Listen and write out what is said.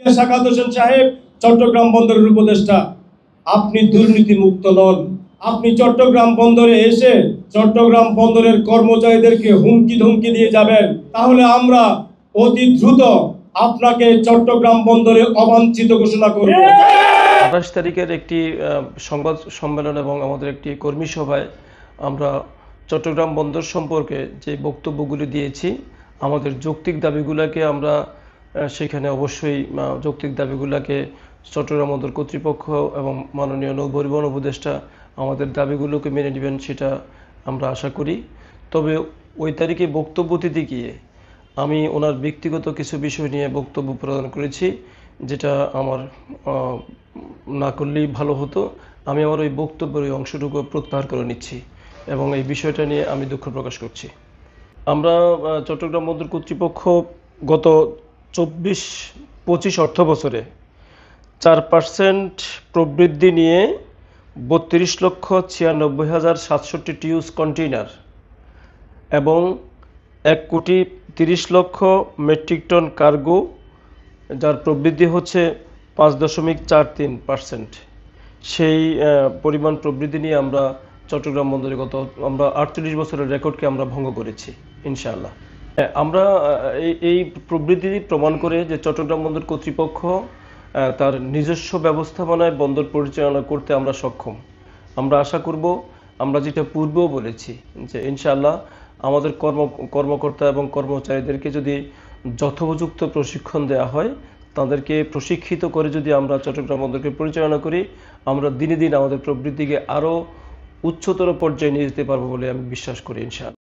সাখাওয়াত হোসেন সাহেব চট্টগ্রাম বন্দরের উপদেষ্টা, আপনি দুর্নীতি মুক্ত নন। আপনি চট্টগ্রাম বন্দরে এসে চট্টগ্রাম বন্দরের কর্মচারীদেরকে হুমকি ধমকি দিয়ে যাবেন, তাহলে আমরা অতি দ্রুত আপনাকে চট্টগ্রাম বন্দরে অবাঞ্ছিত ঘোষণা করব। 28 তারিখের একটি সংবাদ সম্মেলন এবং আমাদের একটি কর্মী সভায় আমরা চট্টগ্রাম বন্দর সম্পর্কে যে বক্তব্যগুলি দিয়েছি, আমাদের যৌক্তিক দাবিগুলোকে আমরা সেখানে অবশ্যই যৌক্তিক দাবিগুলোকে চট্টগ্রাম বন্দর কর্তৃপক্ষ এবং মাননীয় নৌ পরিবহন উপদেষ্টা আমাদের দাবিগুলোকে মেনে নেবেন, সেটা আমরা আশা করি। তবে ওই তারিখে বক্তব্য দিতে গিয়ে আমি ওনার ব্যক্তিগত কিছু বিষয় নিয়ে বক্তব্য প্রদান করেছি, যেটা আমার না করলেই ভালো হতো। আমি আমার ওই বক্তব্যের ওই অংশটুকু প্রত্যাহার করে নিচ্ছি এবং এই বিষয়টা নিয়ে আমি দুঃখ প্রকাশ করছি। আমরা চট্টগ্রাম বন্দর কর্তৃপক্ষ গত 24-25 অর্থ বছরে 4% প্রবৃদ্ধি নিয়ে 32,96,767 টিউস কন্টেইনার এবং 1,30,00,000 মেট্রিক টন কার্গো, যার প্রবৃদ্ধি হচ্ছে 5.43%, সেই পরিমাণ প্রবৃদ্ধি নিয়ে আমরা চট্টগ্রাম বন্দরে আমরা 48 বছরের রেকর্ডকে আমরা ভঙ্গ করেছি ইনশাআল্লাহ। আমরা এই প্রবৃদ্ধি প্রমাণ করে যে চট্টগ্রাম বন্দর কর্তৃপক্ষ তার নিজস্ব ব্যবস্থাপনায় বন্দর পরিচালনা করতে আমরা সক্ষম। আমরা আশা করব, আমরা যেটা পূর্বেও বলেছি, যে ইনশাআল্লাহ আমাদের কর্মকর্তা এবং কর্মচারীদেরকে যদি যথোপযুক্ত প্রশিক্ষণ দেওয়া হয়, তাদেরকে প্রশিক্ষিত করে যদি আমরা চট্টগ্রাম বন্দরকে পরিচালনা করি, আমরা দিনে দিন আমাদের প্রবৃদ্ধিকে আরও উচ্চতর পর্যায়ে নিয়ে যেতে পারবো বলে আমি বিশ্বাস করি ইনশাআল্লাহ।